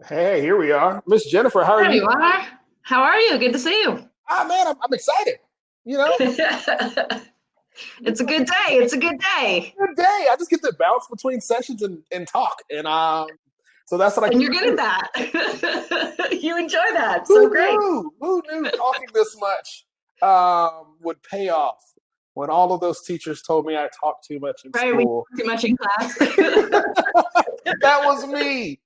Hey, here we are. Miss Jennifer, how are There you? you are. How are you? Good to see you. Ah, man, I'm excited. You know, It's a good day. It's a good day. good day. I just get to bounce between sessions and talk. So that's what I And get you're to good at do. that. You enjoy that. So Who great. knew? Who knew talking this much would pay off when all of those teachers told me I talked too much in Right. We school? talk too much in class. That was me.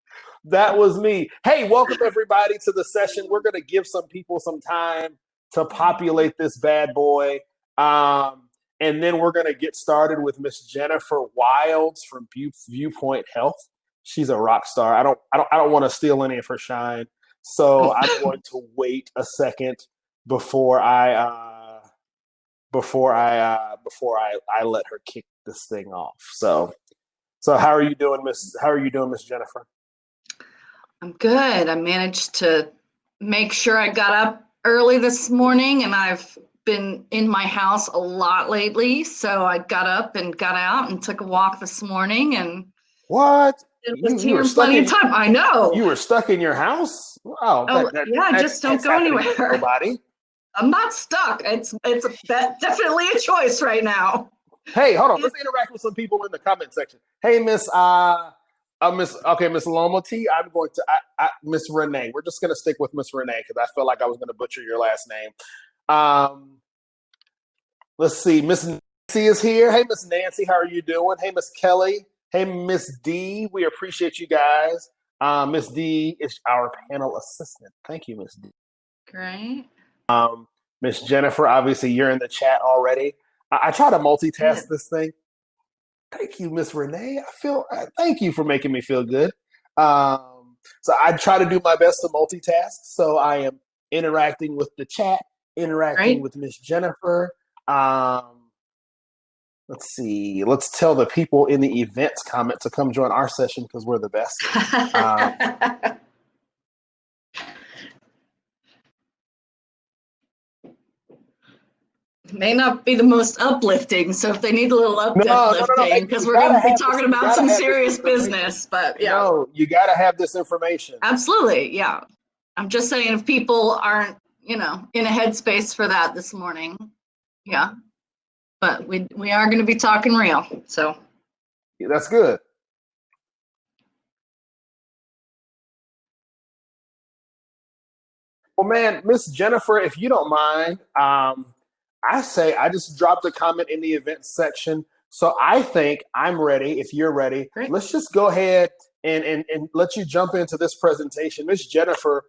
That was me. Hey, welcome everybody to the session. We're going to give some people some time to populate this bad boy. And then we're going to get started with Miss Jennifer Wilds from Viewpoint Health. She's a rock star. I don't want to steal any of her shine. So I'm going to wait a second before I let her kick this thing off. So how are you doing, Miss Jennifer? I'm good. I managed to make sure I got up early this morning, and I've been in my house a lot lately. So I got up and got out and took a walk this morning, and What? it You was you here were in stuck plenty of in time. I know. you were stuck in your house? Wow, Oh, yeah, just don't that's go happening to anywhere. nobody. I'm not stuck. Definitely a choice right now. Hey, hold on. Let's interact with some people in the comment section. Hey, Miss Loma T. I'm going to Miss Renee. We're just gonna stick with Miss Renee because I felt like I was gonna butcher your last name. Um, let's see. Miss Nancy is here. Hey, Miss Nancy, how are you doing? Hey, Miss Kelly. Hey, Miss D. We appreciate you guys. Miss D is our panel assistant. Thank you, Miss D. Great. Miss Jennifer, obviously you're in the chat already. I try to multitask Good. this thing. Thank you, Miss Renee. Thank you for making me feel good. So I try to do my best to multitask. So I am interacting with the chat, interacting Great. with Miss Jennifer. Um, let's see. Let's tell the people in the events comment to come join our session because we're the best. Um, May not be the most uplifting, so if they need a little no. Hey, uplifting, because you we're going gotta to be have this. talking You about gotta some have this serious information. business, but yeah, No, you gotta have this information. absolutely. Yeah. I'm just saying if people aren't, in a headspace for that this morning, yeah, but we are going to be talking real. So That's good. Well, man, Miss Jennifer, if you don't mind, I say I just dropped a comment in the events section. So I think I'm ready. If you're ready, great. let's just go ahead and let you jump into this presentation. Miss Jennifer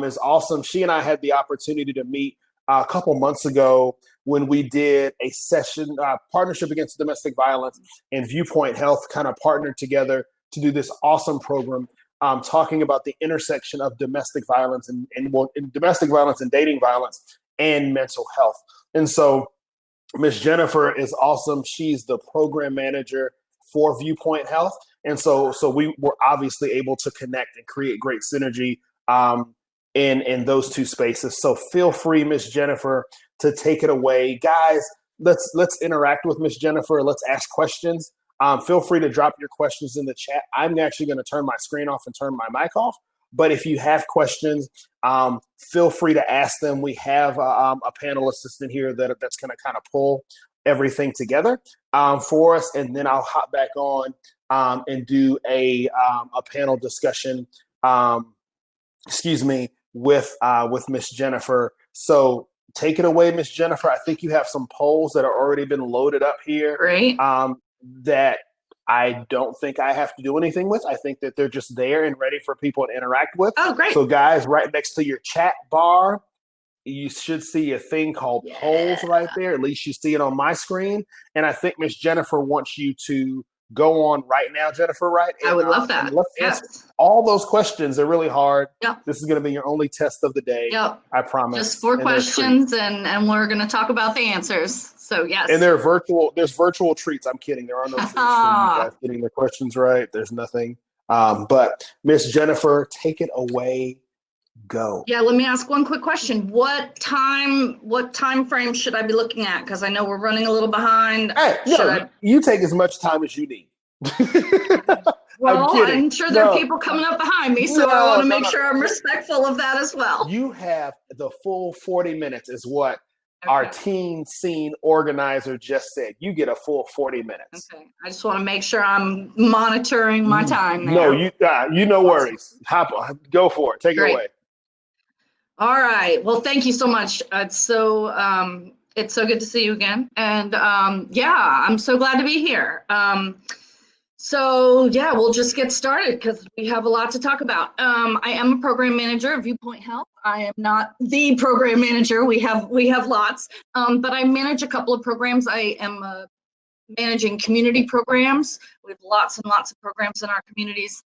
is awesome. She and I had the opportunity to meet a couple months ago when we did a session, partnership against domestic violence, and Viewpoint Health kind of partnered together to do this awesome program talking about the intersection of domestic violence and domestic violence and dating violence and mental health. And so Miss Jennifer is awesome. She's the program manager for Viewpoint Health. And so we were obviously able to connect and create great synergy in those two spaces. So feel free, Miss Jennifer, to take it away. Guys, let's interact with Miss Jennifer. Let's ask questions. Feel free to drop your questions in the chat. I'm actually going to turn my screen off and turn my mic off. But if you have questions, feel free to ask them. We have a panel assistant here that's going to kind of pull everything together for us, and then I'll hop back on and do a panel discussion. Excuse me, with Miss Jennifer. So take it away, Miss Jennifer. I think you have some polls that are already been loaded up here. Great. That I don't think I have to do anything with. I think that they're just there and ready for people to interact with. Oh, great. So, guys, right next to your chat bar, you should see a thing called polls Yeah. right there. At least you see it on my screen. And I think Miss Jennifer wants you to go on right now, Jennifer, right? I would love And that. let's answer Yes. all those questions. They're really hard. Yep. This is going to be your only test of the day. Yep. I promise. Just 4 and questions, and we're going to talk about the answers. So yes. And there's virtual treats. I'm kidding. There are no treats for you guys getting the questions right. There's nothing. But Miss Jennifer, take it away. Go. Yeah, let me ask one quick question. What time frame should I be looking at? Because I know we're running a little behind. Hey, no, you take as much time as you need. I'm Well, kidding. I'm sure there are No, people coming up behind me, so I no, want to no, make no. sure I'm respectful of that as well. You have the full 40 minutes, is what our Okay. teen scene organizer just said. You get a full 40 minutes. Okay. I just want to make sure I'm monitoring my time No, there. you no Awesome. worries. Go for it. Take it Great. away. All right. Well, thank you so much. It's so good to see you again. And yeah, I'm so glad to be here. So yeah, we'll just get started because we have a lot to talk about. I am a program manager of Viewpoint Health. I am not the program manager. We have lots, but I manage a couple of programs. I am managing community programs. We have lots and lots of programs in our communities.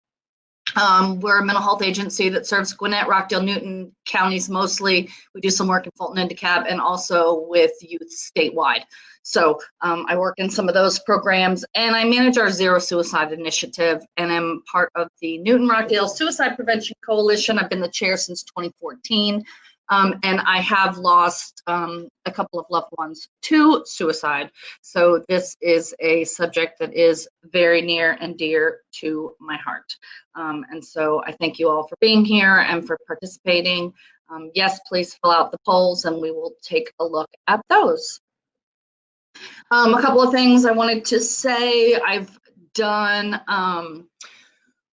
We're a mental health agency that serves Gwinnett, Rockdale, Newton counties mostly. We do some work in Fulton and DeKalb and also with youth statewide. So I work in some of those programs and I manage our Zero Suicide Initiative and I'm part of the Newton Rockdale Suicide Prevention Coalition. I've been the chair since 2014. And I have lost a couple of loved ones to suicide. So this is a subject that is very near and dear to my heart. And so I thank you all for being here and for participating. Yes, please fill out the polls and we will take a look at those. A couple of things I wanted to say. I've done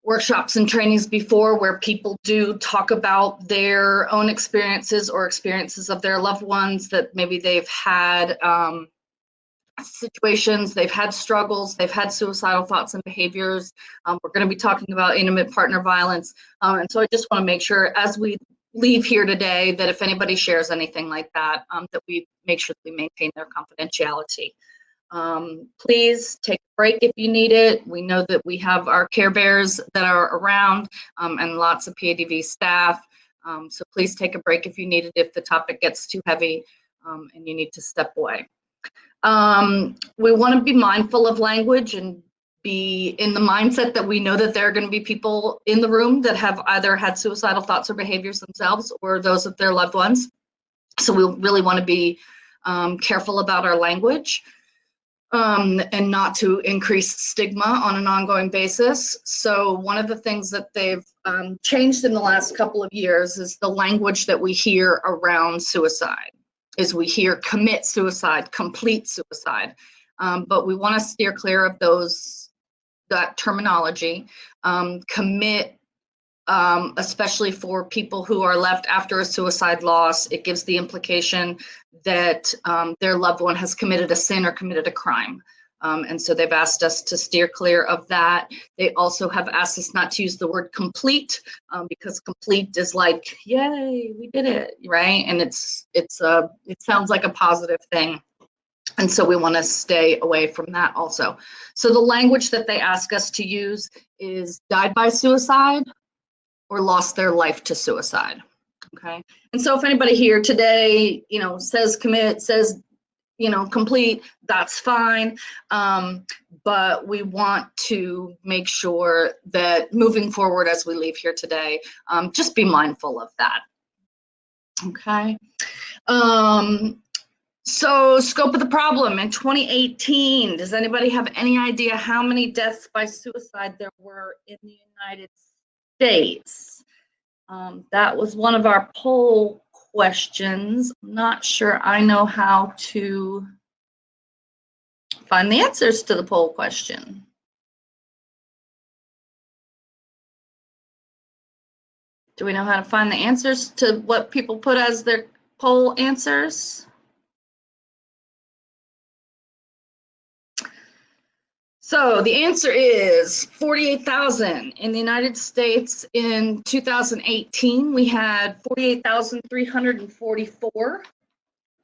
workshops and trainings before where people do talk about their own experiences or experiences of their loved ones that maybe they've had situations, they've had struggles, they've had suicidal thoughts and behaviors. We're going to be talking about intimate partner violence. And so I just want to make sure as we leave here today that if anybody shares anything like that, that we make sure that we maintain their confidentiality. Please take a break if you need it. We know that we have our Care Bears that are around and lots of PADV staff. So please take a break if you need it, if the topic gets too heavy and you need to step away. We want to be mindful of language and be in the mindset that we know that there are going to be people in the room that have either had suicidal thoughts or behaviors themselves or those of their loved ones. So we really want to be careful about our language. And not to increase stigma on an ongoing basis. So one of the things that they've changed in the last couple of years is the language that we hear around suicide. Is we hear commit suicide, complete suicide, but we want to steer clear of that terminology. Commit, especially for people who are left after a suicide loss, it gives the implication that their loved one has committed a sin or committed a crime. And so they've asked us to steer clear of that. They also have asked us not to use the word complete because complete is like, yay, we did it, right? And it sounds like a positive thing. And so we want to stay away from that also. So the language that they ask us to use is died by suicide or lost their life to suicide. Okay. And so if anybody here today, says commit, says, complete, that's fine. But we want to make sure that moving forward as we leave here today, just be mindful of that. Okay. So scope of the problem in 2018, does anybody have any idea how many deaths by suicide there were in the United States? That was one of our poll questions. I'm not sure I know how to find the answers to the poll question. Do we know how to find the answers to what people put as their poll answers? So the answer is 48,000. In the United States in 2018, we had 48,344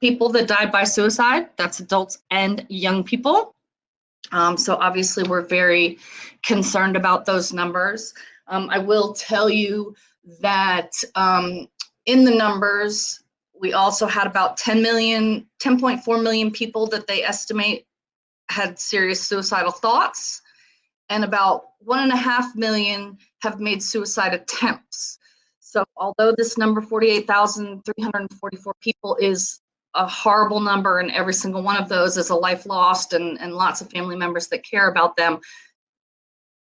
people that died by suicide. That's adults and young people. So obviously we're very concerned about those numbers. I will tell you that in the numbers, we also had about 10.4 million people that they estimate had serious suicidal thoughts, and about 1.5 million have made suicide attempts. So although this number 48,344 people is a horrible number, and every single one of those is a life lost and lots of family members that care about them,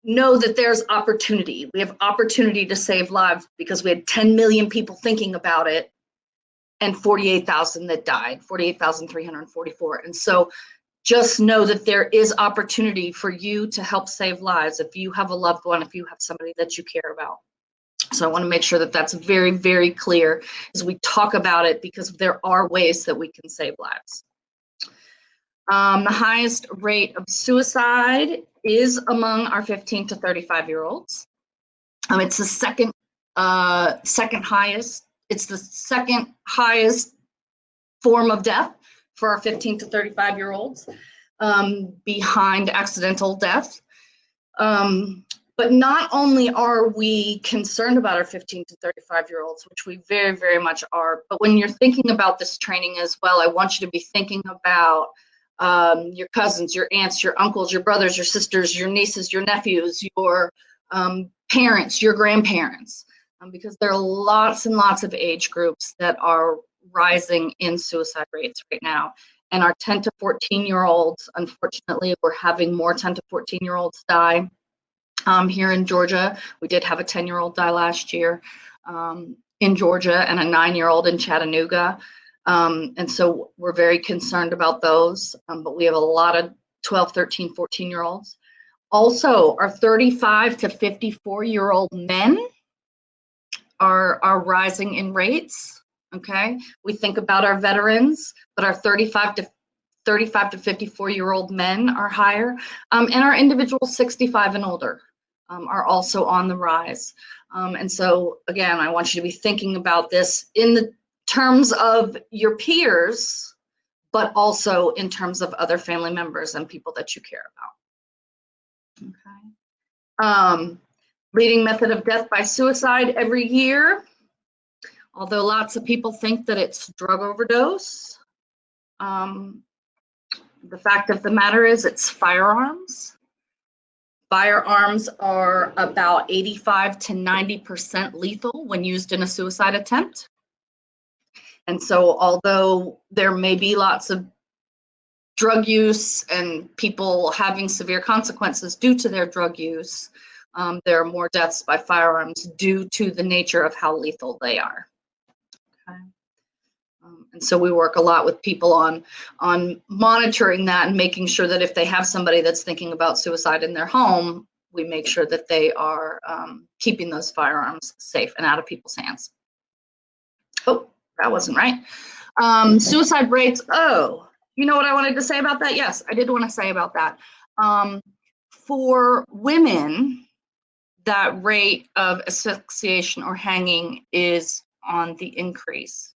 know that there's opportunity. We have opportunity to save lives because we had 10 million people thinking about it and 48,000 that died, 48,344. And so just know that there is opportunity for you to help save lives if you have a loved one, if you have somebody that you care about. So I want to make sure that that's very, very clear as we talk about it, because there are ways that we can save lives. The highest rate of suicide is among our 15 to 35-year-olds. It's the second highest. It's the second highest form of death for our 15 to 35-year-olds, behind accidental death. But not only are we concerned about our 15 to 35-year-olds, which we very, very much are, but when you're thinking about this training as well, I want you to be thinking about your cousins, your aunts, your uncles, your brothers, your sisters, your nieces, your nephews, your parents, your grandparents, because there are lots and lots of age groups that are rising in suicide rates right now. And our 10 to 14-year-olds, unfortunately, we're having more 10 to 14-year-olds die. Here in Georgia, we did have a 10-year-old die last year in Georgia, and a 9-year-old in Chattanooga. And so we're very concerned about those, but we have a lot of 12, 13, 14-year-olds. Also, our 35 to 54-year-old men are rising in rates, okay? We think about our veterans, but our 35 to 54-year-old men are higher, and our individuals 65 and older are also on the rise. And so, again, I want you to be thinking about this in the terms of your peers, but also in terms of other family members and people that you care about. Okay. Leading method of death by suicide every year, although lots of people think that it's drug overdose, the fact of the matter is it's firearms. Firearms are about 85 to 90% lethal when used in a suicide attempt. And so although there may be lots of drug use and people having severe consequences due to their drug use, there are more deaths by firearms due to the nature of how lethal they are. Okay. And so we work a lot with people on monitoring that and making sure that if they have somebody that's thinking about suicide in their home, we make sure that they are keeping those firearms safe and out of people's hands. Oh, that wasn't right. Suicide rates. Oh, you know what I wanted to say about that? Yes, I did want to say about that. For women, that rate of asphyxiation or hanging is on the increase.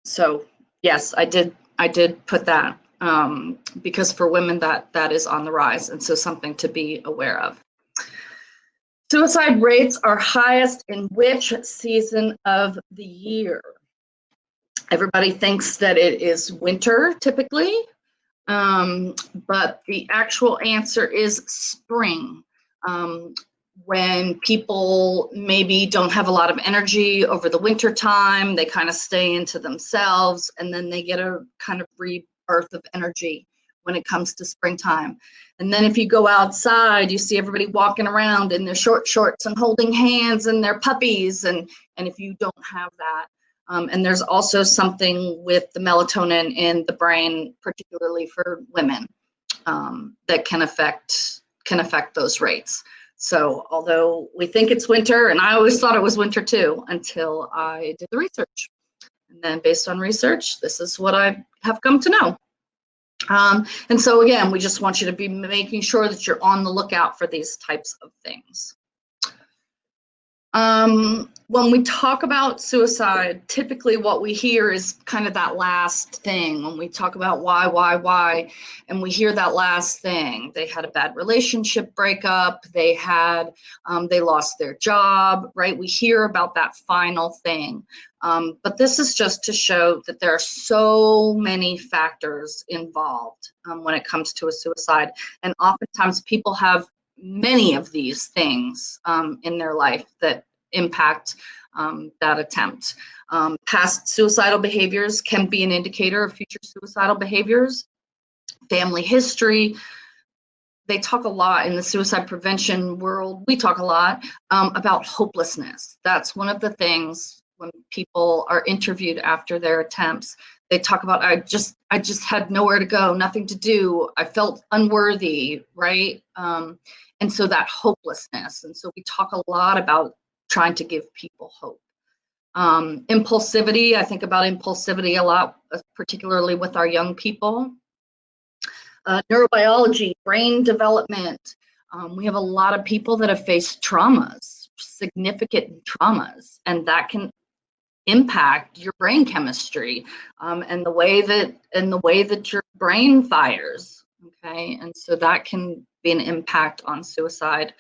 So yes, I did put that because for women that is on the rise, and so something to be aware of. Suicide rates are highest in which season of the year? Everybody thinks that it is winter typically, but the actual answer is spring. When people maybe don't have a lot of energy over the winter time, they kind of stay into themselves, and then they get a kind of rebirth of energy when it comes to springtime. And then if you go outside, you see everybody walking around in their short shorts and holding hands and their puppies, and if you don't have that, and there's also something with the melatonin in the brain, particularly for women, that can affect those rates. So although we think it's winter, and I always thought it was winter too, until I did the research. And then based on research, this is what I have come to know. And so again, we just want you to be making sure that you're on the lookout for these types of things. When we talk about suicide, typically what we hear is kind of that last thing. When we talk about why, and we hear that last thing. They had a bad relationship breakup, they lost their job, right? We hear about that final thing. But this is just to show that there are so many factors involved when it comes to a suicide. And oftentimes people have many of these things in their life that impact that attempt. Past suicidal behaviors can be an indicator of future suicidal behaviors. Family history, they talk a lot in the suicide prevention world. We talk a lot about hopelessness. That's one of the things when people are interviewed after their attempts. They talk about, I just had nowhere to go, nothing to do. I felt unworthy, right? And so that hopelessness. And so we talk a lot about trying to give people hope. Impulsivity, I think about impulsivity a lot, particularly with our young people. Neurobiology, brain development. We have a lot of people that have faced traumas, significant traumas, and that can impact your brain chemistry and the way that your brain fires. Okay, and so that can be an impact on suicide.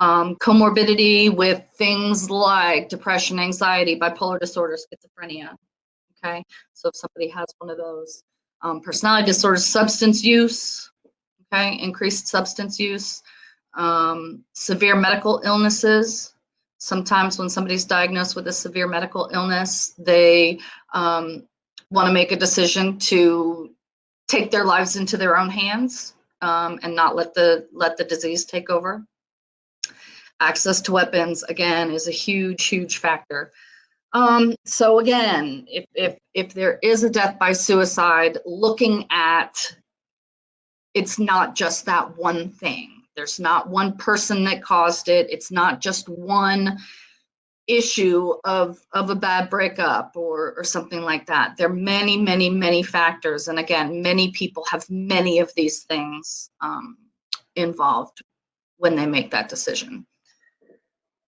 Comorbidity with things like depression, anxiety, bipolar disorder, schizophrenia. Okay, so if somebody has one of those, personality disorders, substance use, okay, increased substance use, severe medical illnesses. Sometimes when somebody's diagnosed with a severe medical illness, they want to make a decision to take their lives into their own hands and not let the disease take over. Access to weapons, again, is a huge factor. So again, if there is a death by suicide, looking at, it's not just that one thing. There's not one person that caused it. It's not just one issue of a bad breakup or something like that. There are many factors. And again, many people have many of these things involved when they make that decision.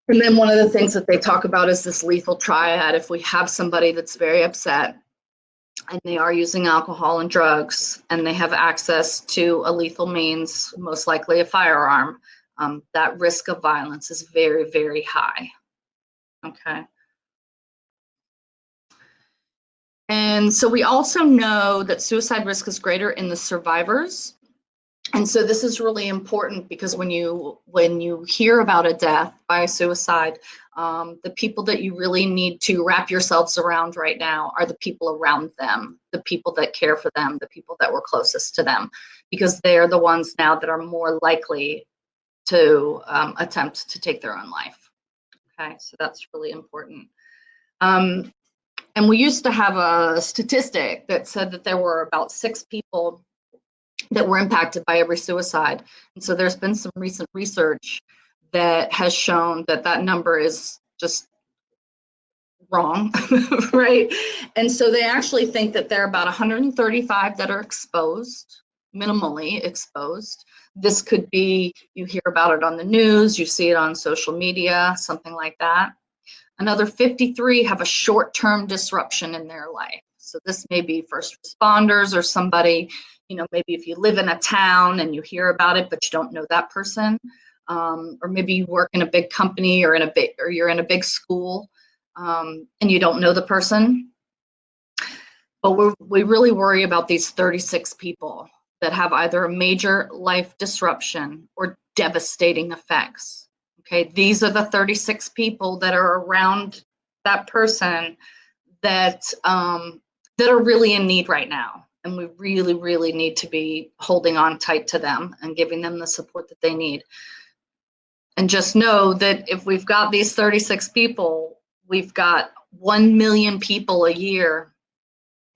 And then one of the things that they talk about is this lethal triad. If we have somebody that's very upset and they are using alcohol and drugs and they have access to a lethal means, most likely a firearm, that risk of violence is very high. Okay. And so we also know that suicide risk is greater in the survivors. And so this is really important because when you hear about a death by suicide, the people that you really need to wrap yourselves around right now are the people around them, the people that care for them, the people that were closest to them, because they're the ones now that are more likely to attempt to take their own life. Okay, so that's really important. And we used to have a statistic that said that there were about 6 people that were impacted by every suicide. And so there's been some recent research that has shown that that number is just wrong, right? And so they actually think that there are about 135 that are exposed, minimally exposed. This could be, you hear about it on the news, you see it on social media, something like that. Another 53 have a short-term disruption in their life. So this may be first responders or somebody, you know, maybe if you live in a town and you hear about it, but you don't know that person, or maybe you work in a big company or you're in a big school and you don't know the person. But we really worry about these 36 people that have either a major life disruption or devastating effects. Okay, these are the 36 people that are around that person that that are really in need right now. And we really need to be holding on tight to them and giving them the support that they need. And just know that if we've got these 36 people, we've got 1 million people a year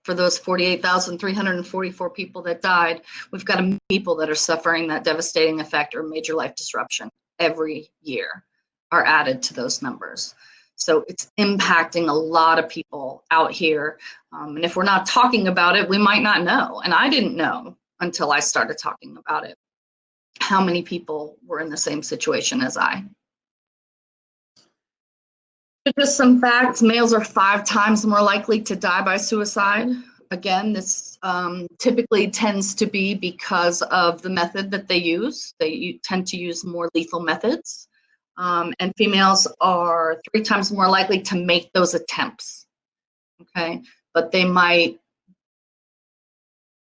for those 48,344 people that died. We've got people that are suffering that devastating effect or major life disruption every year are added to those numbers. So it's impacting a lot of people out here. And if we're not talking about it, we might not know. And I didn't know until I started talking about it, how many people were in the same situation as I. Just some facts, males are 5 times more likely to die by suicide. Again, this typically tends to be because of the method that they use. They tend to use more lethal methods. And females are 3 times more likely to make those attempts, okay? But they might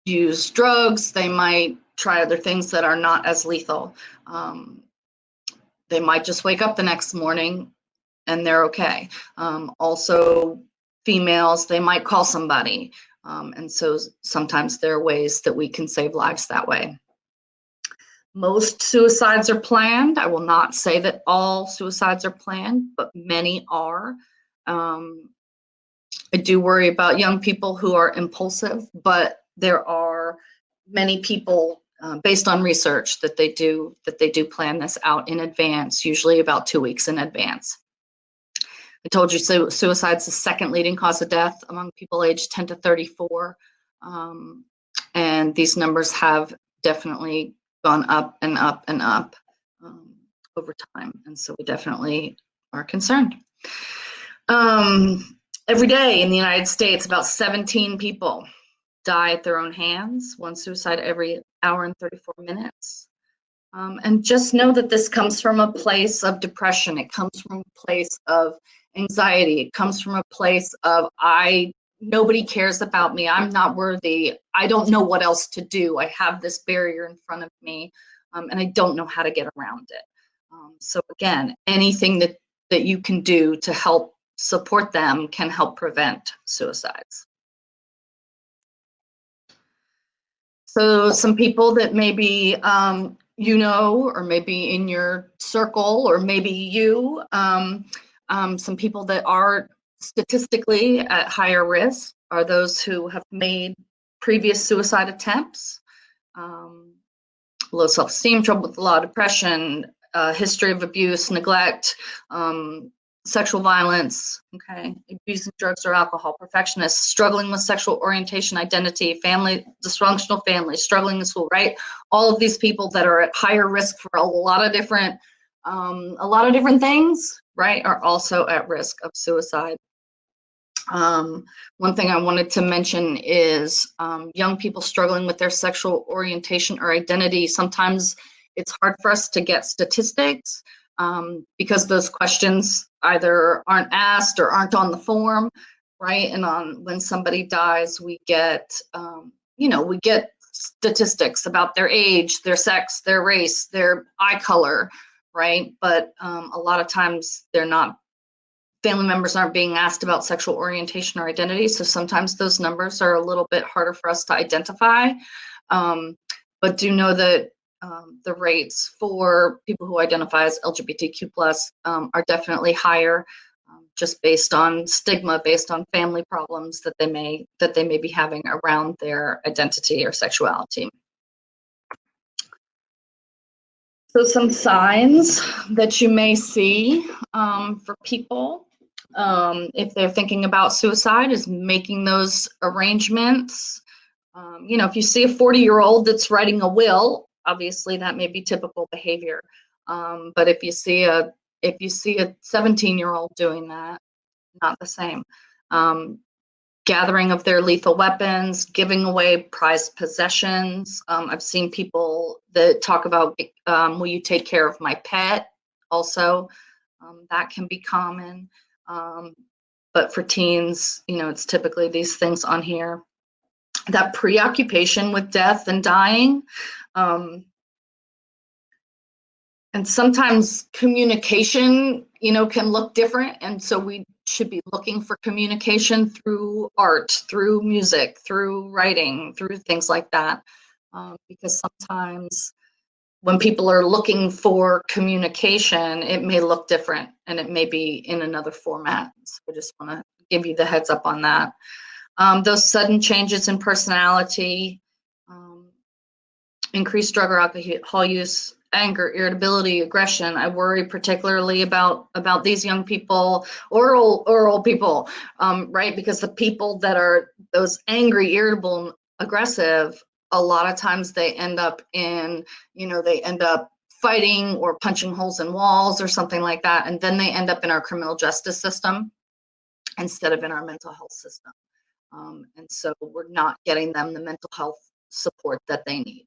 use drugs, they might try other things that are not as lethal. They might just wake up the next morning and they're okay. Also, females, they might call somebody. And so sometimes there are ways that we can save lives that way. Most suicides are planned. I will not say that all suicides are planned, but many are. I do worry about young people who are impulsive, but there are many people, based on research, that they do plan this out in advance, usually about 2 weeks in advance. I told you suicide is the second leading cause of death among people aged 10 to 34. And these numbers have definitely gone up and up and up over time. And so we definitely are concerned. Every day in the United States, about 17 people die at their own hands, one suicide every hour and 34 minutes. And just know that this comes from a place of depression. It comes from a place of anxiety. It comes from a place of nobody cares about me. I'm not worthy. I don't know what else to do. I have this barrier in front of me, and I don't know how to get around it. So again, anything that you can do to help support them can help prevent suicides. So some people that maybe or maybe in your circle, or maybe you, some people that are statistically at higher risk are those who have made previous suicide attempts, low self-esteem, trouble with the law, depression, history of abuse, neglect, sexual violence, okay, abusing drugs or alcohol, perfectionists, struggling with sexual orientation, identity, dysfunctional family, struggling in school, right? All of these people that are at higher risk for a lot of different things, right, are also at risk of suicide. One thing I wanted to mention is young people struggling with their sexual orientation or identity. Sometimes it's hard for us to get statistics because those questions either aren't asked or aren't on the form, right? And when somebody dies, we get, we get statistics about their age, their sex, their race, their eye color, right? But a lot of times family members aren't being asked about sexual orientation or identity, so sometimes those numbers are a little bit harder for us to identify. But do know that the rates for people who identify as LGBTQ+ are definitely higher, just based on stigma, based on family problems that they may be having around their identity or sexuality. So some signs that you may see for people if they're thinking about suicide is making those arrangements. If you see a 40-year-old that's writing a will, obviously that may be typical behavior. But if you see a 17-year-old doing that, not the same. Gathering of their lethal weapons, giving away prized possessions. I've seen people that talk about, will you take care of my pet? Also, that can be common. But for teens, it's typically these things on here. That preoccupation with death and dying. And sometimes communication, can look different. And so we should be looking for communication through art, through music, through writing, through things like that. Because sometimes when people are looking for communication, it may look different and it may be in another format. So I just want to give you the heads up on that. Those sudden changes in personality, increased drug or alcohol use, anger, irritability, aggression. I worry particularly about these young people or old people, right? Because the people that are those angry, irritable, and aggressive, a lot of times they end up fighting or punching holes in walls or something like that. And then they end up in our criminal justice system instead of in our mental health system. And so we're not getting them the mental health support that they need.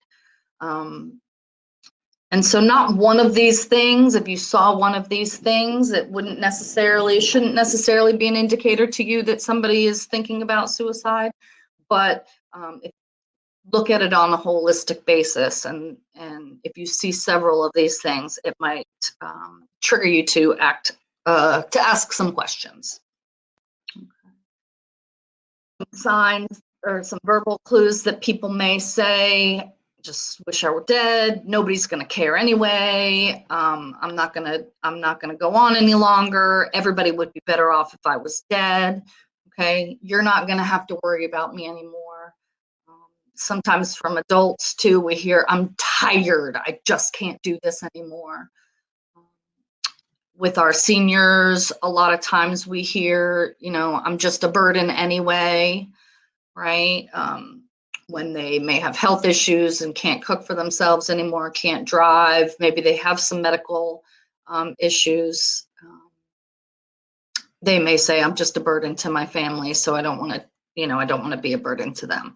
And so not one of these things, if you saw one of these things, it shouldn't necessarily be an indicator to you that somebody is thinking about suicide, but look at it on a holistic basis. And if you see several of these things, it might trigger you to ask some questions. Some signs or some verbal clues that people may say just wish I were dead. Nobody's going to care anyway. I'm not going to go on any longer. Everybody would be better off if I was dead. Okay, you're not going to have to worry about me anymore. Sometimes from adults too, we hear, I'm tired. I just can't do this anymore. With our seniors, a lot of times we hear, I'm just a burden anyway, right? When they may have health issues and can't cook for themselves anymore, can't drive, maybe they have some medical issues. They may say, I'm just a burden to my family, so I don't want to be a burden to them.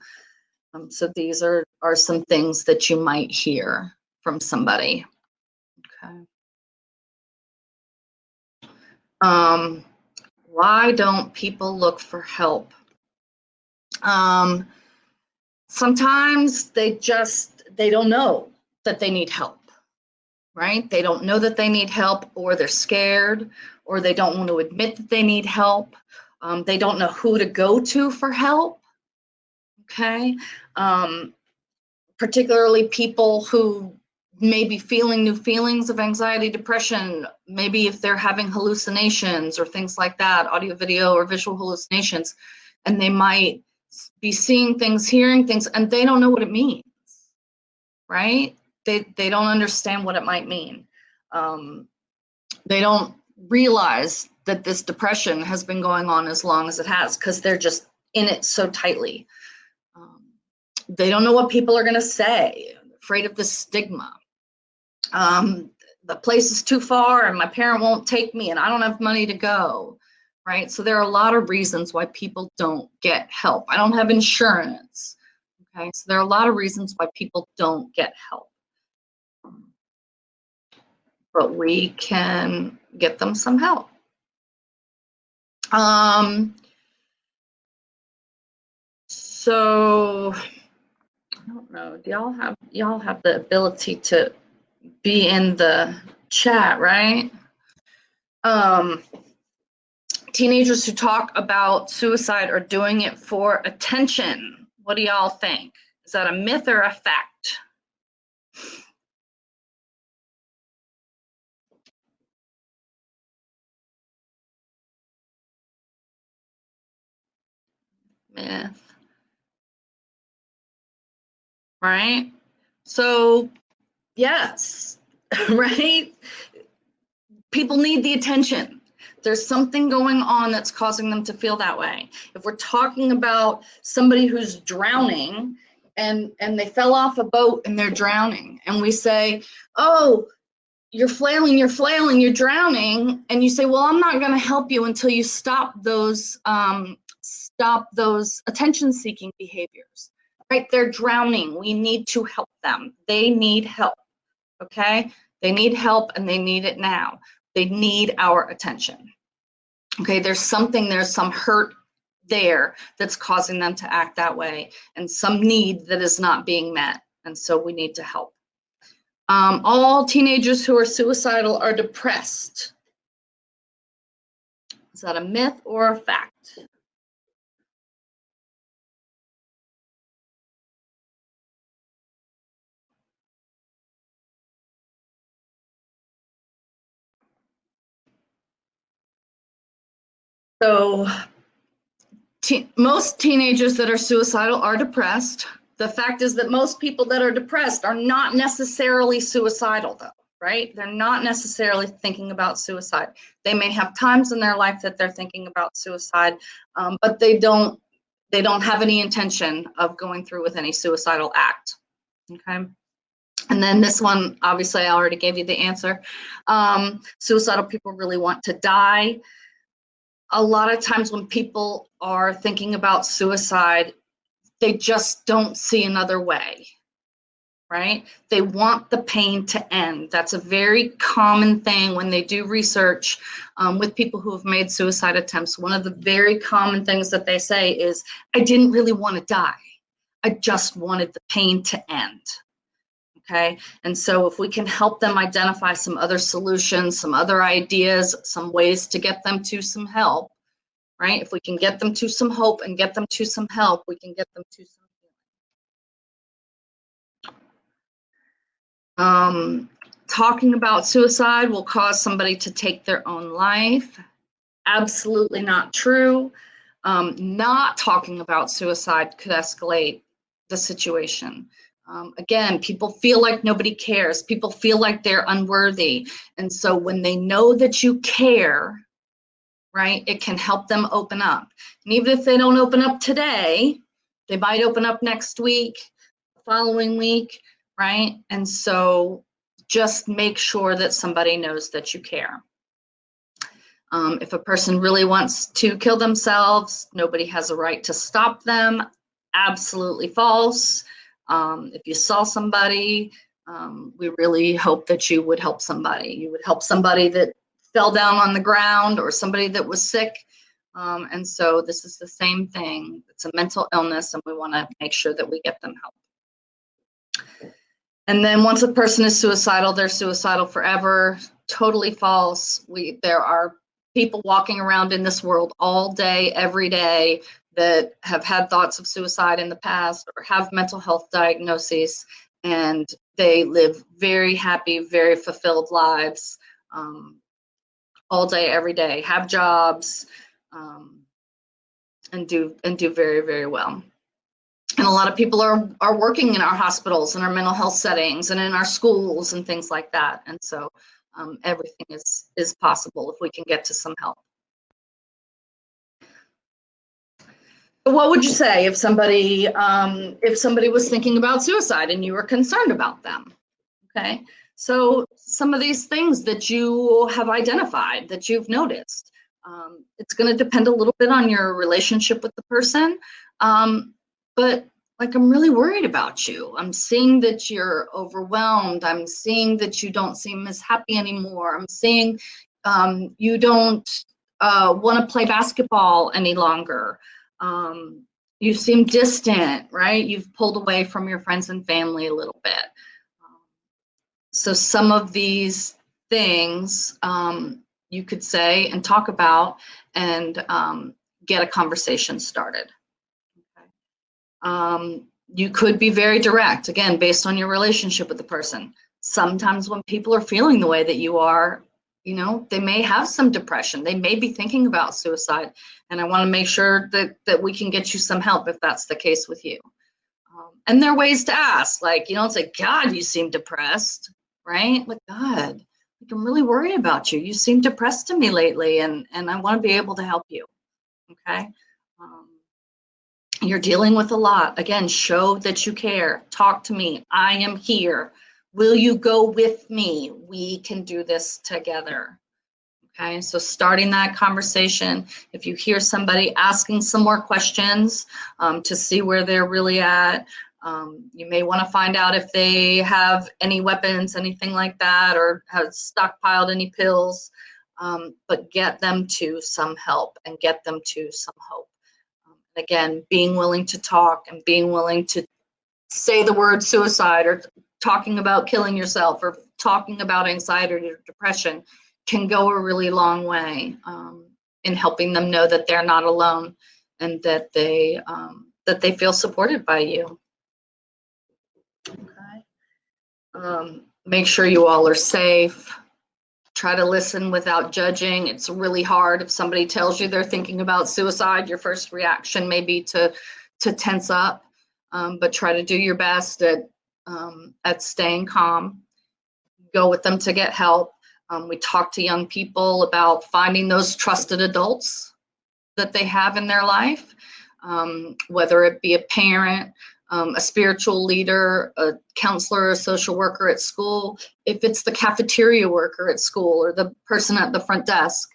So these are some things that you might hear from somebody. Okay. Why don't people look for help? Sometimes they don't know that they need help, right? They don't know that they need help, or they're scared, or they don't want to admit that they need help. They don't know who to go to for help, okay? Particularly people who may be feeling new feelings of anxiety, depression, maybe if they're having hallucinations or things like that, audio, video, or visual hallucinations, and they might be seeing things, hearing things, and they don't know what it means, right? They don't understand what it might mean. They don't realize that this depression has been going on as long as it has, because they're just in it so tightly. They don't know what people are going to say, afraid of the stigma. The place is too far and my parent won't take me and I don't have money to go, right? So there are a lot of reasons why people don't get help. I don't have insurance, okay? So there are a lot of reasons why people don't get help. But we can get them some help. So I don't know, do y'all have the ability to be in the chat, right? Teenagers who talk about suicide are doing it for attention. What do y'all think? Is that a myth or a fact? Myth. Right? So, yes, right? People need the attention. There's something going on that's causing them to feel that way. If we're talking about somebody who's drowning and they fell off a boat and they're drowning, and we say, oh, you're flailing, you're drowning, and you say, well, I'm not going to help you until you stop those attention-seeking behaviors, right? They're drowning. We need to help them. They need help, okay? They need help, and they need it now. They need our attention, okay? There's some hurt there that's causing them to act that way, and some need that is not being met, and so we need to help. All teenagers who are suicidal are depressed. Is that a myth or a fact? So most teenagers that are suicidal are depressed. The fact is that most people that are depressed are not necessarily suicidal, though, right? They're not necessarily thinking about suicide. They may have times in their life that they're thinking about suicide, but they don't have any intention of going through with any suicidal act, okay? And then this one, obviously, I already gave you the answer. Suicidal people really want to die. A lot of times when people are thinking about suicide, they just don't see another way, right? They want the pain to end. That's a very common thing when they do research with people who have made suicide attempts. One of the very common things that they say is, I didn't really want to die. I just wanted the pain to end. Okay, and so if we can help them identify some other solutions, some other ideas, some ways to get them to some help, right? If we can get them to some hope and get them to some help, we can get them to some Talking about suicide will cause somebody to take their own life. Absolutely not true. Not talking about suicide could escalate the situation. Again, people feel like nobody cares. People feel like they're unworthy. And so when they know that you care, right, it can help them open up. And even if they don't open up today, they might open up next week, the following week, right? And so just make sure that somebody knows that you care. If a person really wants to kill themselves, nobody has a right to stop them. Absolutely false. If you saw somebody, we really hope that you would help somebody. You would help somebody that fell down on the ground or somebody that was sick. And so this is the same thing. It's a mental illness, and we want to make sure that we get them help. And then once a person is suicidal, they're suicidal forever. Totally false. There are people walking around in this world all day, every day, that have had thoughts of suicide in the past or have mental health diagnoses, and they live very happy, very fulfilled lives all day, every day, have jobs, and do very, very well. And a lot of people are working in our hospitals and our mental health settings and in our schools and things like that. And so everything is possible if we can get to some help. But what would you say if somebody was thinking about suicide and you were concerned about them? Okay, so some of these things that you have identified, that you've noticed, it's going to depend a little bit on your relationship with the person. But like, I'm really worried about you. I'm seeing that you're overwhelmed. I'm seeing that you don't seem as happy anymore. I'm seeing you don't want to play basketball any longer. You seem distant, right? You've pulled away from your friends and family a little bit. So some of these things you could say and talk about and get a conversation started. Okay. You could be very direct, again, based on your relationship with the person. Sometimes when people are feeling the way that you are, you know, they may have some depression. They may be thinking about suicide. And I want to make sure that we can get you some help if that's the case with you. And there are ways to ask, like, you don't say, God, you seem depressed, right? Like, God, like, I'm really worried about you. You seem depressed to me lately, and I want to be able to help you, okay? You're dealing with a lot. Again, show that you care. Talk to me. I am here. Will you go with me? We can do this together. Okay, so starting that conversation. If you hear somebody asking some more questions to see where they're really at, you may want to find out if they have any weapons, anything like that, or have stockpiled any pills, but get them to some help and get them to some hope. Again, being willing to talk and being willing to say the word suicide or talking about killing yourself or talking about anxiety or depression can go a really long way in helping them know that they're not alone and that they feel supported by you. Okay. Make sure you all are safe. Try to listen without judging. It's really hard if somebody tells you they're thinking about suicide. Your first reaction may be to tense up, but try to do your best at staying calm. Go with them to get help. We talk to young people about finding those trusted adults that they have in their life, whether it be a parent, a spiritual leader, a counselor, a social worker at school, if it's the cafeteria worker at school or the person at the front desk,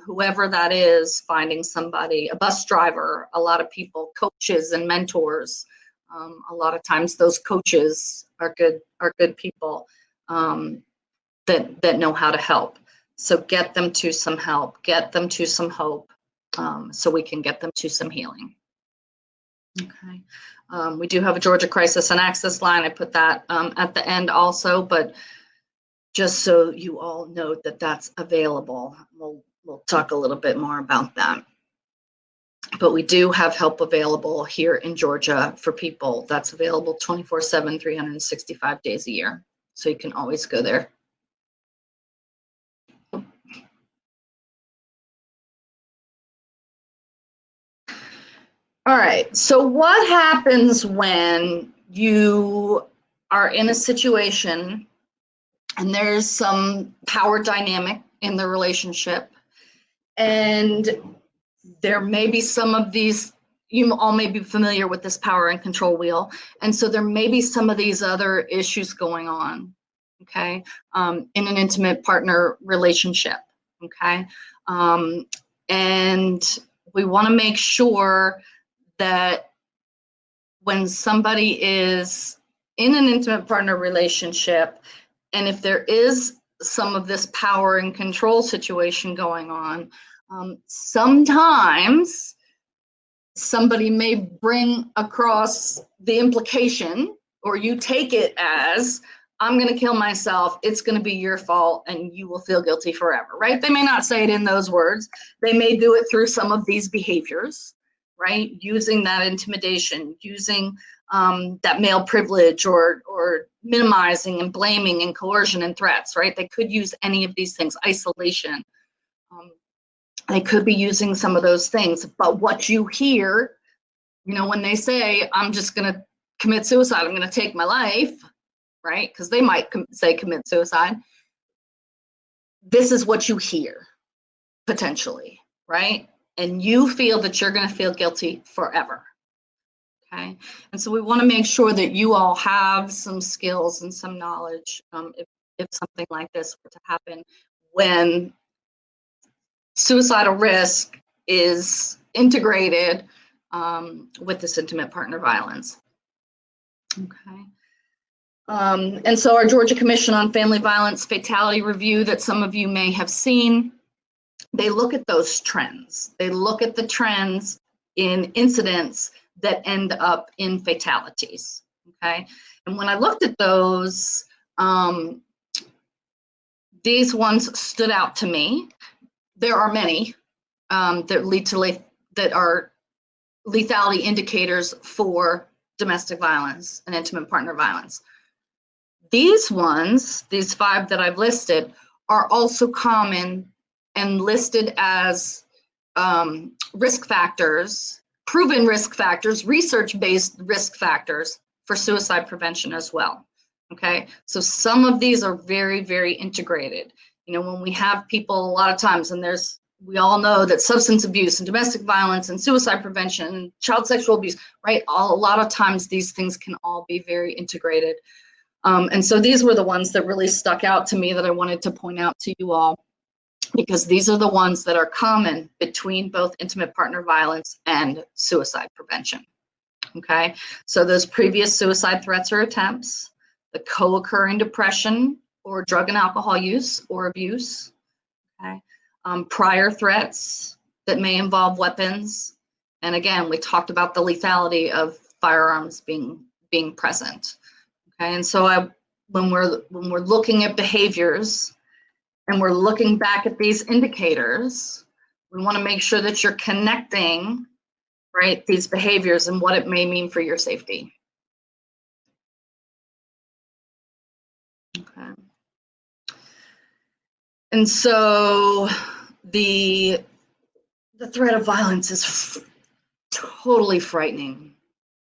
whoever that is, finding somebody, a bus driver, a lot of people, coaches and mentors. A lot of times those coaches are good people that know how to help. So get them to some help, get them to some hope, so we can get them to some healing. Okay. We do have a Georgia Crisis and Access line. I put that at the end also, but just so you all know that that's available. We'll talk a little bit more about that. But we do have help available here in Georgia for people. That's available 24/7, 365 days a year. So you can always go there. All right, so what happens when you are in a situation and there's some power dynamic in the relationship, and there may be some of these, you all may be familiar with this power and control wheel, and so there may be some of these other issues going on, okay, in an intimate partner relationship, okay? And we want to make sure that when somebody is in an intimate partner relationship, and if there is some of this power and control situation going on, sometimes somebody may bring across the implication, or you take it as, I'm going to kill myself, it's going to be your fault, and you will feel guilty forever, right? They may not say it in those words. They may do it through some of these behaviors, right? Using that intimidation, using that male privilege, or minimizing and blaming and coercion and threats, right? They could use any of these things, isolation. They could be using some of those things, but what you hear, you know, when they say, I'm just going to commit suicide, I'm going to take my life, right? Because they might say commit suicide. This is what you hear, potentially, right? And you feel that you're going to feel guilty forever, okay? And so we want to make sure that you all have some skills and some knowledge if something like this were to happen, when suicidal risk is integrated with this intimate partner violence. Okay. And so our Georgia Commission on Family Violence Fatality Review that some of you may have seen, they look at those trends. They look at the trends in incidents that end up in fatalities, okay? And when I looked at those, these ones stood out to me. There are many that are lethality indicators for domestic violence and intimate partner violence. These ones, these 5 that I've listed, are also common and listed as risk factors, proven risk factors, research-based risk factors for suicide prevention as well, okay? So some of these are very, very integrated. You know, when we have people a lot of times, and we all know that substance abuse and domestic violence and suicide prevention and child sexual abuse, right? A lot of times these things can all be very integrated. And so these were the ones that really stuck out to me that I wanted to point out to you all, because these are the ones that are common between both intimate partner violence and suicide prevention, okay? So those previous suicide threats or attempts, the co-occurring depression or drug and alcohol use or abuse, okay? Prior threats that may involve weapons. And again, we talked about the lethality of firearms being present. Okay, and so when we're looking at behaviors and we're looking back at these indicators, we want to make sure that you're connecting, right, these behaviors and what it may mean for your safety. Okay. And so the threat of violence is totally frightening,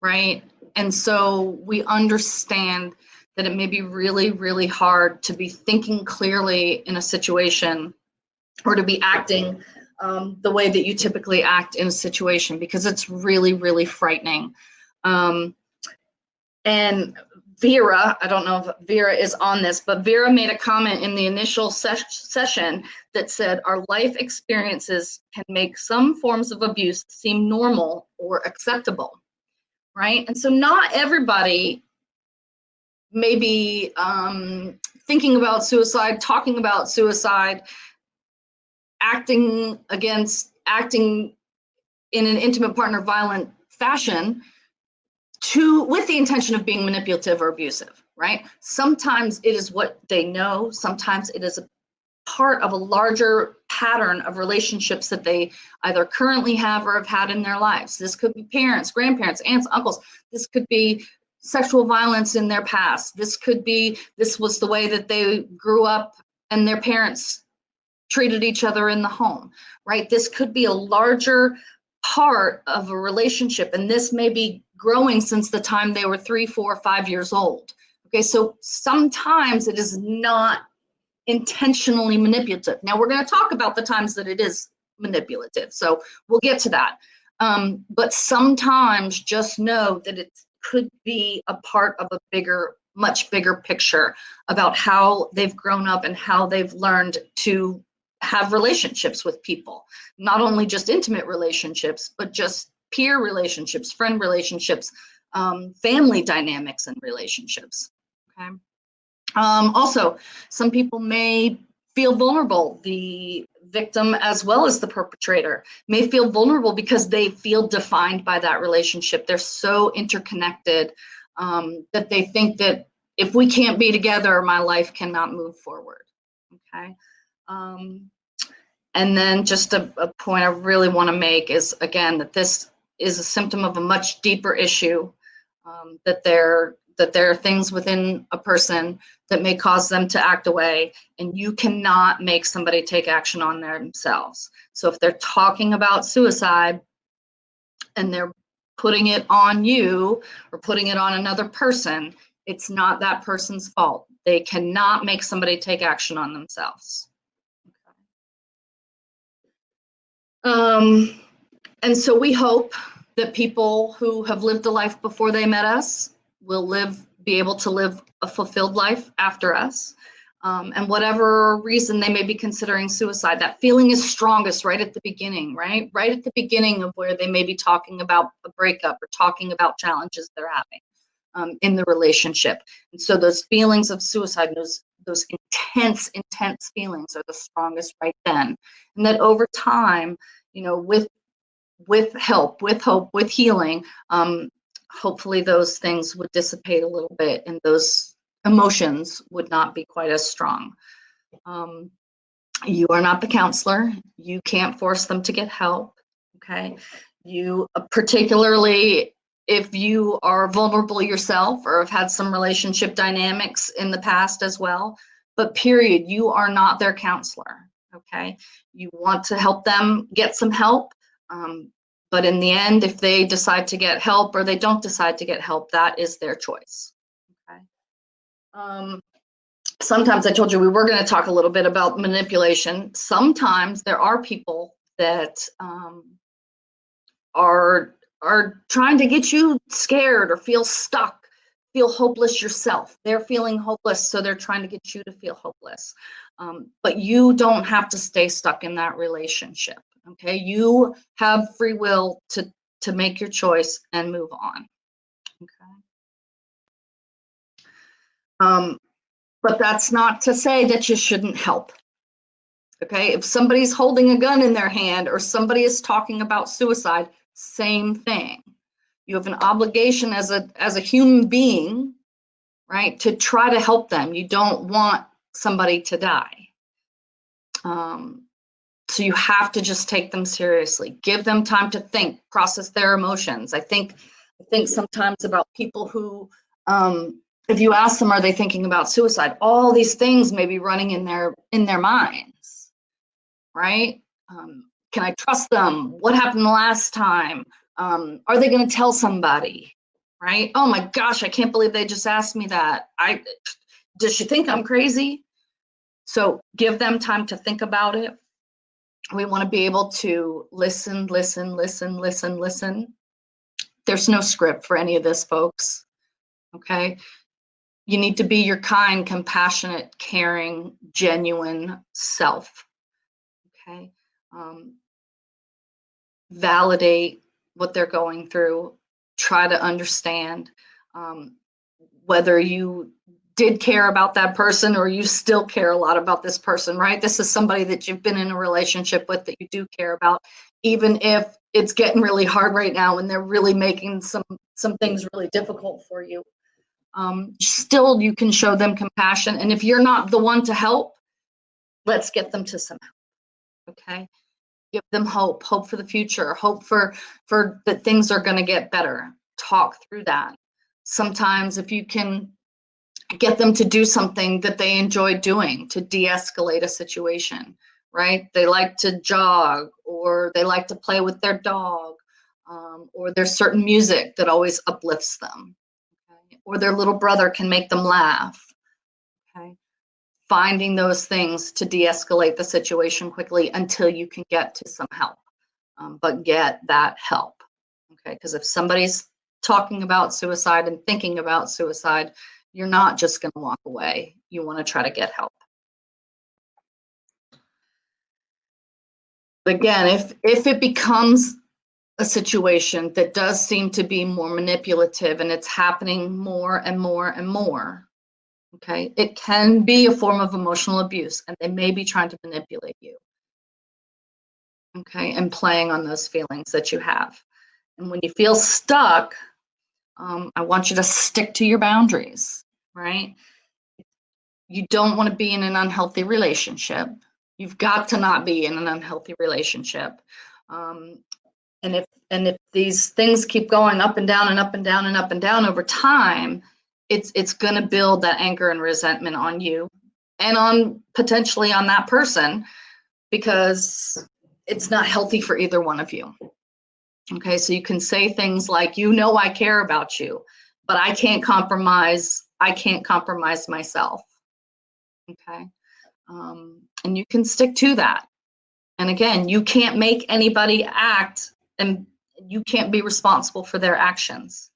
right? And so we understand that it may be really, really hard to be thinking clearly in a situation, or to be acting the way that you typically act in a situation, because it's really, really frightening. And Vera, I don't know if Vera is on this, but Vera made a comment in the initial session that said, our life experiences can make some forms of abuse seem normal or acceptable, right? And so not everybody may be thinking about suicide, talking about suicide, acting in an intimate partner violent fashion with the intention of being manipulative or abusive, right? Sometimes it is what they know. Sometimes it is a part of a larger pattern of relationships that they either currently have or have had in their lives. This could be parents, grandparents, aunts, uncles. This could be sexual violence in their past. This could be, this was the way that they grew up and their parents treated each other in the home, right? This could be a larger part of a relationship, and this may be growing since the time they were 3, 4, 5 years old. Okay, so sometimes it is not intentionally manipulative. Now we're going to talk about the times that it is manipulative, so we'll get to that. But sometimes just know that it could be a part of a bigger, much bigger picture about how they've grown up and how they've learned to have relationships with people, not only just intimate relationships, but just peer relationships, friend relationships, family dynamics and relationships. Okay. Also, some people may feel vulnerable. The victim as well as the perpetrator may feel vulnerable because they feel defined by that relationship. They're so interconnected that they think that if we can't be together, my life cannot move forward. Okay. And then just a point I really want to make is, again, that this is a symptom of a much deeper issue, that there are things within a person that may cause them to act away, and you cannot make somebody take action on themselves. So if they're talking about suicide and they're putting it on you or putting it on another person, it's not that person's fault. They cannot make somebody take action on themselves. And so we hope that people who have lived a life before they met us will be able to live a fulfilled life after us. And whatever reason they may be considering suicide, that feeling is strongest right at the beginning, right? Right at the beginning of where they may be talking about a breakup or talking about challenges they're having in the relationship. And so those feelings of suicide, those intense feelings are the strongest right then. And that over time, with help, with hope, with healing, hopefully those things would dissipate a little bit and those emotions would not be quite as strong. You are not the counselor. You can't force them to get help, okay? You, particularly if you are vulnerable yourself or have had some relationship dynamics in the past as well, but period, you are not their counselor, okay? You want to help them get some help, but in the end, if they decide to get help or they don't decide to get help, that is their choice, okay? Sometimes I told you we were going to talk a little bit about manipulation. Sometimes there are people that are trying to get you scared or feel stuck, feel hopeless yourself. They're feeling hopeless, so they're trying to get you to feel hopeless. But you don't have to stay stuck in that relationship, okay? You have free will to make your choice and move on, okay? But that's not to say that you shouldn't help, okay? If somebody's holding a gun in their hand or somebody is talking about suicide, same thing. You have an obligation as a human being, right, to try to help them. You don't want somebody to die. So you have to just take them seriously. Give them time to think, process their emotions. I think sometimes about people who, if you ask them, are they thinking about suicide? All these things may be running in their minds, right? Can I trust them? What happened the last time? Are they going to tell somebody? Right? Oh my gosh, I can't believe they just asked me that. Does she think I'm crazy? So give them time to think about it. We want to be able to listen. There's no script for any of this, folks. Okay? You need to be your kind, compassionate, caring, genuine self. Okay? Validate what they're going through. Try to understand whether you did care about that person or you still care a lot about this person, right? This is somebody that you've been in a relationship with that you do care about, even if it's getting really hard right now and they're really making some things really difficult for you. Still, you can show them compassion. And if you're not the one to help, let's get them to some help, okay? Give them hope for the future, hope for that things are going to get better. Talk through that. Sometimes if you can get them to do something that they enjoy doing to de-escalate a situation, right? They like to jog, or they like to play with their dog, or there's certain music that always uplifts them, okay? Or their little brother can make them laugh, okay? Finding those things to de-escalate the situation quickly until you can get to some help, but get that help, okay? Because if somebody's talking about suicide and thinking about suicide, you're not just going to walk away. You want to try to get help. But again, if it becomes a situation that does seem to be more manipulative and it's happening more and more and more, okay, it can be a form of emotional abuse, and they may be trying to manipulate you, okay, and playing on those feelings that you have. And when you feel stuck, I want you to stick to your boundaries, right? You don't want to be in an unhealthy relationship. You've got to not be in an unhealthy relationship. And if these things keep going up and down and up and down and up and down over time, it's going to build that anger and resentment on you, and on potentially on that person, because it's not healthy for either one of you. Okay, so you can say things like, I care about you, but I can't compromise myself. Okay, and you can stick to that. And again, you can't make anybody act, and you can't be responsible for their actions.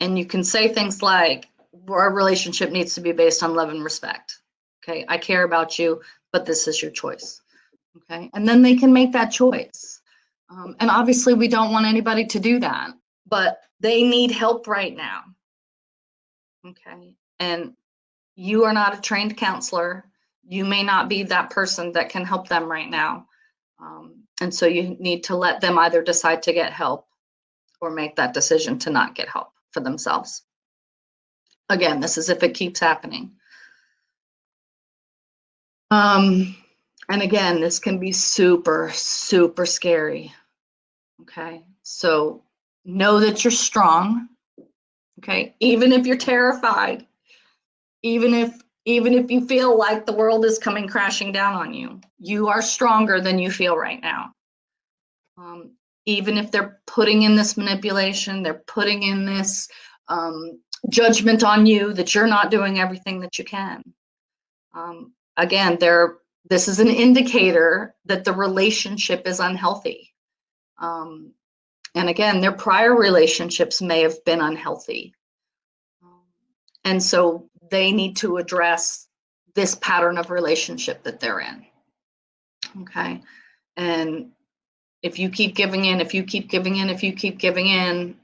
And you can say things like, our relationship needs to be based on love and respect. Okay, I care about you, but this is your choice. Okay, and then they can make that choice. And obviously, we don't want anybody to do that, but they need help right now. Okay, and you are not a trained counselor. You may not be that person that can help them right now. And so you need to let them either decide to get help or make that decision to not get help for themselves. Again, this is if it keeps happening. And again, this can be super, super scary. Okay, so know that you're strong. Okay, even if you're terrified, even if you feel like the world is coming crashing down on you, you are stronger than you feel right now. Even if they're putting in this manipulation, they're putting in this judgment on you that you're not doing everything that you can. Again, this is an indicator that the relationship is unhealthy. And again, their prior relationships may have been unhealthy. And so they need to address this pattern of relationship that they're in. Okay. And if you keep giving in, if you keep giving in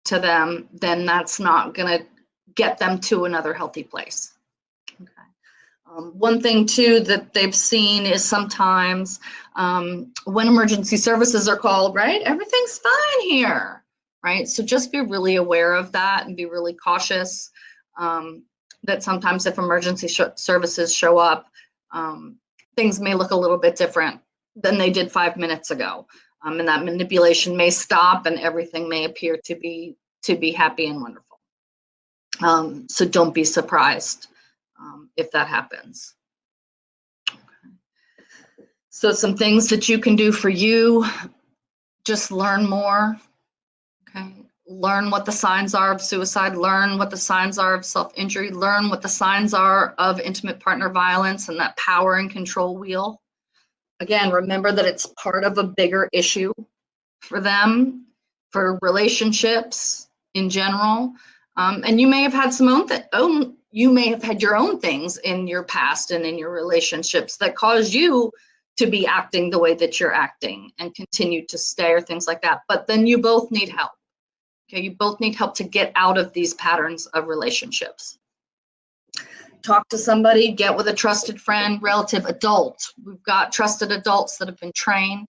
to them, then that's not going to get them to another healthy place. Okay. One thing too that they've seen is sometimes when emergency services are called, right, everything's fine here, right? So just be really aware of that and be really cautious that sometimes if emergency services show up, things may look a little bit different than they did 5 minutes ago. And that manipulation may stop and everything may appear to be happy and wonderful. So don't be surprised if that happens. Okay. So some things that you can do for you, just learn more. Okay. Learn what the signs are of suicide, learn what the signs are of self-injury, learn what the signs are of intimate partner violence and that power and control wheel. Again, remember that it's part of a bigger issue for them, for relationships in general. And you may have had you may have had your own things in your past and in your relationships that caused you to be acting the way that you're acting and continue to stay or things like that. But then you both need help. Okay, you both need help to get out of these patterns of relationships. Talk to somebody, get with a trusted friend, relative, adult. We've got trusted adults that have been trained.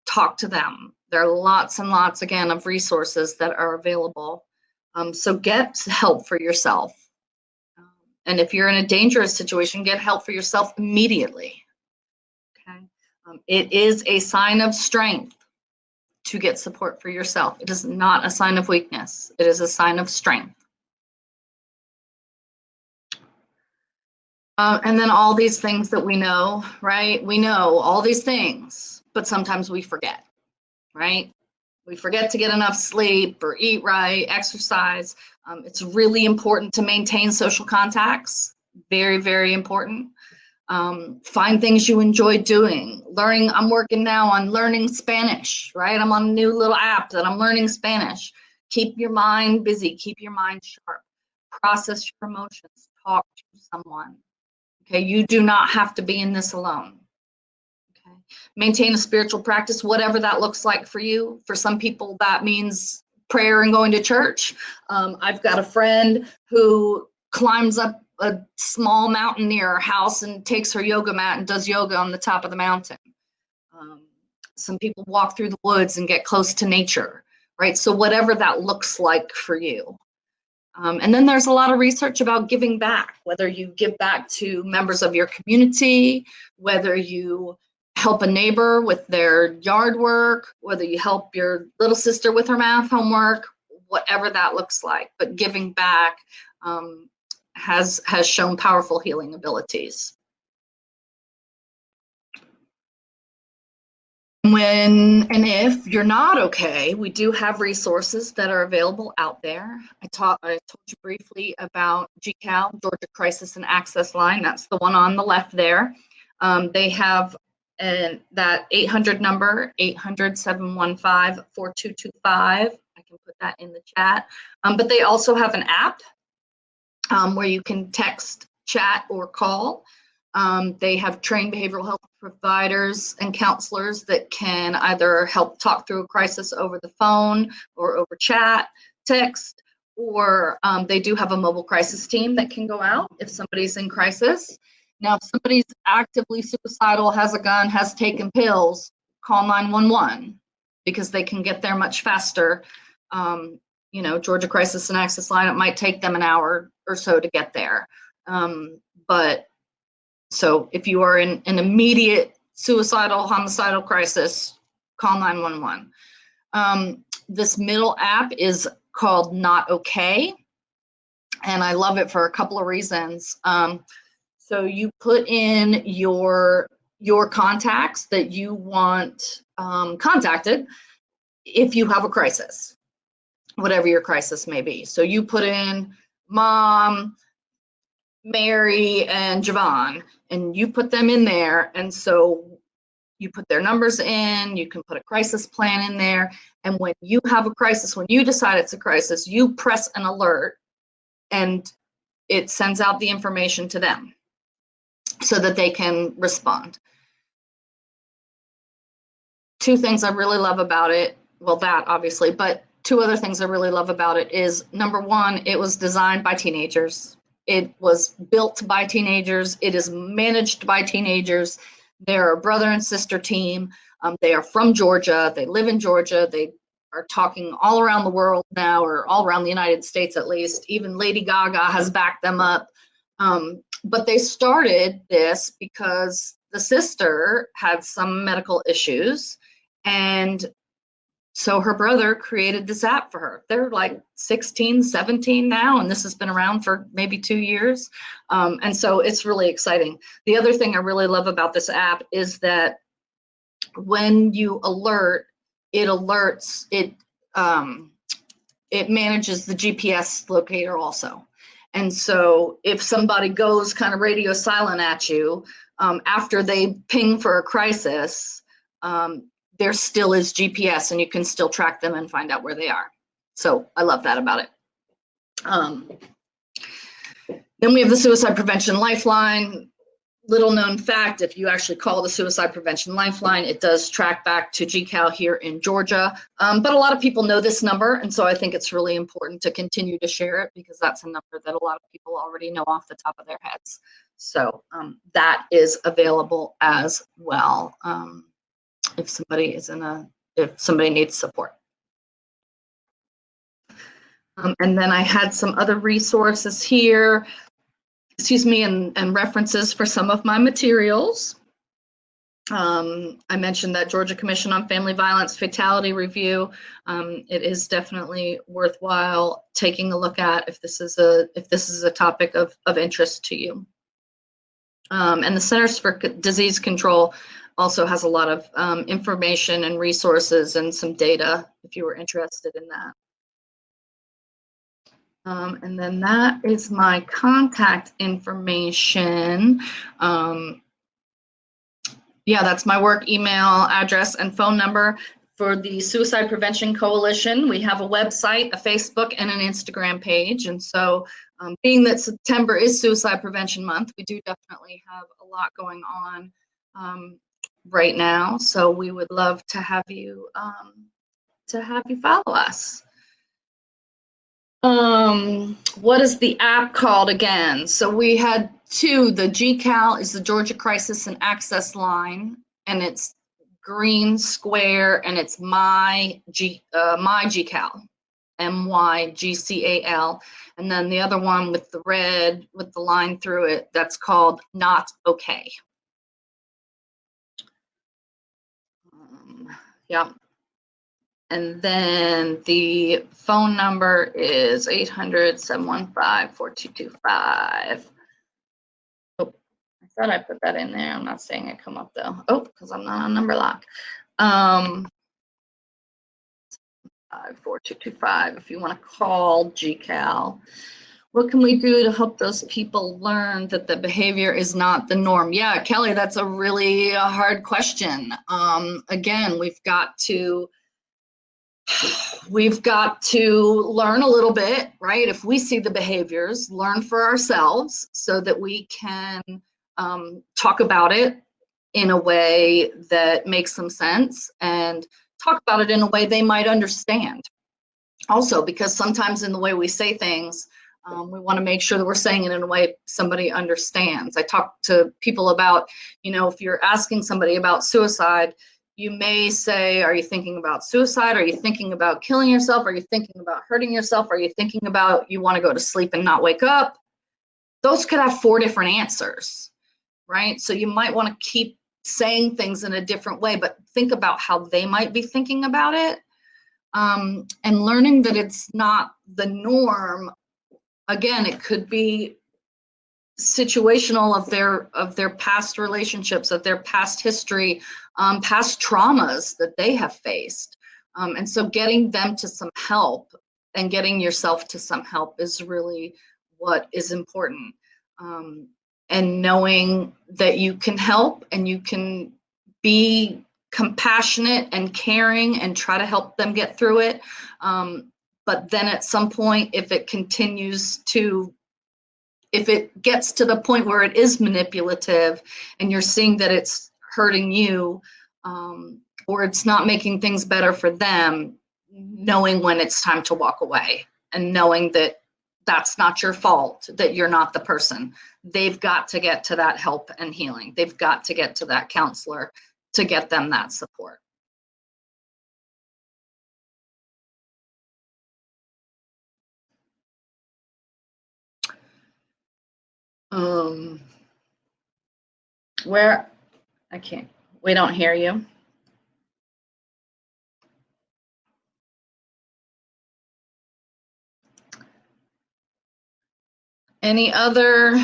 Talk to them. There are lots and lots, again, of resources that are available. So get help for yourself. And if you're in a dangerous situation, get help for yourself immediately. Okay. It is a sign of strength to get support for yourself. It is not a sign of weakness. It is a sign of strength. And then all these things that we know, right? We know all these things, but sometimes we forget, right? We forget to get enough sleep or eat right, exercise. It's really important to maintain social contacts. Very, very important. Find things you enjoy doing. Learning, I'm working now on learning Spanish, right? I'm on a new little app that I'm learning Spanish. Keep your mind busy, keep your mind sharp. Process your emotions, talk to someone. Okay, you do not have to be in this alone. Okay, maintain a spiritual practice, whatever that looks like for you. For some people, that means prayer and going to church. I've got a friend who climbs up a small mountain near her house and takes her yoga mat and does yoga on the top of the mountain. Some people walk through the woods and get close to nature, right? So whatever that looks like for you. And then there's a lot of research about giving back, whether you give back to members of your community, whether you help a neighbor with their yard work, whether you help your little sister with her math homework, whatever that looks like. But giving back has shown powerful healing abilities. When and if you're not okay, we do have resources that are available out there. I told you briefly about GCAL, Georgia Crisis and Access Line. That's the one on the left there. They have that 800 number, 800-715-4225. I can put that in the chat. But they also have an app where you can text, chat, or call. They have trained behavioral health providers and counselors that can either help talk through a crisis over the phone or over chat, text, or they do have a mobile crisis team that can go out if somebody's in crisis. Now, if somebody's actively suicidal, has a gun, has taken pills, call 911 because they can get there much faster. You know, Georgia Crisis and Access Line, it might take them an hour or so to get there. So if you are in an immediate suicidal, homicidal crisis, call 911. This middle app is called Not Okay, and I love it for a couple of reasons. So you put in your contacts that you want contacted if you have a crisis, whatever your crisis may be. So you put in Mom, Mary, and Javon, and you put them in there. And so you put their numbers in, you can put a crisis plan in there. And when you have a crisis, when you decide it's a crisis, you press an alert and it sends out the information to them so that they can respond. Two things I really love about it, well, that obviously, but two other things I really love about it is, number one, it was designed by teenagers. It was built by teenagers. It is managed by teenagers. They're a brother and sister team. They are from Georgia. They live in Georgia. They are talking all around the world now, or all around the United States at least. Even Lady Gaga has backed them up. But they started this because the sister had some medical issues, and so her brother created this app for her. They're like 16, 17 now, and this has been around for maybe 2 years. And so it's really exciting. The other thing I really love about this app is that when you alert, it alerts, it manages the GPS locator also. And so if somebody goes kind of radio silent at you, after they ping for a crisis, there still is GPS and you can still track them and find out where they are. So I love that about it. Then we have the Suicide Prevention Lifeline. Little known fact, if you actually call the Suicide Prevention Lifeline, it does track back to GCAL here in Georgia. But a lot of people know this number, and so I think it's really important to continue to share it because that's a number that a lot of people already know off the top of their heads. So that is available as well. If somebody needs support. And then I had some other resources here, and references for some of my materials. I mentioned that Georgia Commission on Family Violence Fatality Review. It is definitely worthwhile taking a look at if this is a topic of interest to you. And the Centers for Disease Control also has a lot of information and resources and some data if you were interested in that. And then that is my contact information. Yeah, that's my work email address and phone number. For the Suicide Prevention Coalition, we have a website, a Facebook, and an Instagram page. And so being that September is Suicide Prevention Month, we do definitely have a lot going on right now. So we would love to have you follow us. What is the app called again? So we had two. The GCAL is the Georgia Crisis and Access Line, and it's green square, and it's my GCAL, MYGCAL, and then the other one with the red with the line through it, that's called Not Okay. Yeah. And then the phone number is 800-715-4225. Oh, I thought I put that in there. I'm not saying it come up though. Oh, because I'm not on number lock. 4225 if you want to call GCAL. What can we do to help those people learn that the behavior is not the norm? Yeah, Kelly, that's a really hard question. Again, we've got to learn a little bit, right? If we see the behaviors, learn for ourselves so that we can talk about it in a way that makes some sense and talk about it in a way they might understand. Also, because sometimes in the way we say things, we want to make sure that we're saying it in a way somebody understands. I talk to people about, if you're asking somebody about suicide, you may say, are you thinking about suicide? Are you thinking about killing yourself? Are you thinking about hurting yourself? Are you thinking about you want to go to sleep and not wake up? Those could have 4 different answers, right? So you might want to keep saying things in a different way, but think about how they might be thinking about it. And learning that it's not the norm. Again, it could be situational of their past relationships, of their past history, past traumas that they have faced. And so getting them to some help and getting yourself to some help is really what is important. And knowing that you can help and you can be compassionate and caring and try to help them get through it. But then at some point, if it gets to the point where it is manipulative and you're seeing that it's hurting you, or it's not making things better for them, knowing when it's time to walk away and knowing that that's not your fault, that you're not the person. They've got to get to that help and healing. They've got to get to that counselor to get them that support. We don't hear you. Any other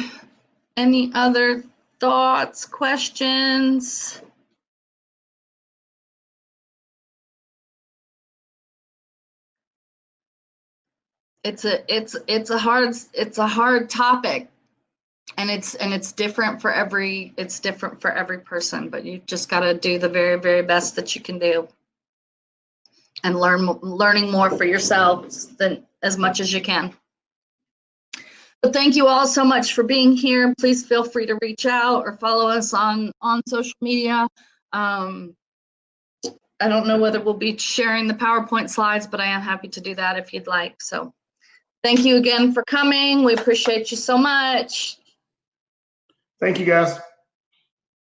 thoughts, questions? It's a hard topic, and it's different for every person, but you just got to do the very, very best that you can do and learning more for yourselves than as much as you can. But thank you all so much for being here. Please feel free to reach out or follow us on social media. I don't know whether we'll be sharing the PowerPoint slides, but I am happy to do that if you'd like. So thank you again for coming. We appreciate you so much. Thank you, guys.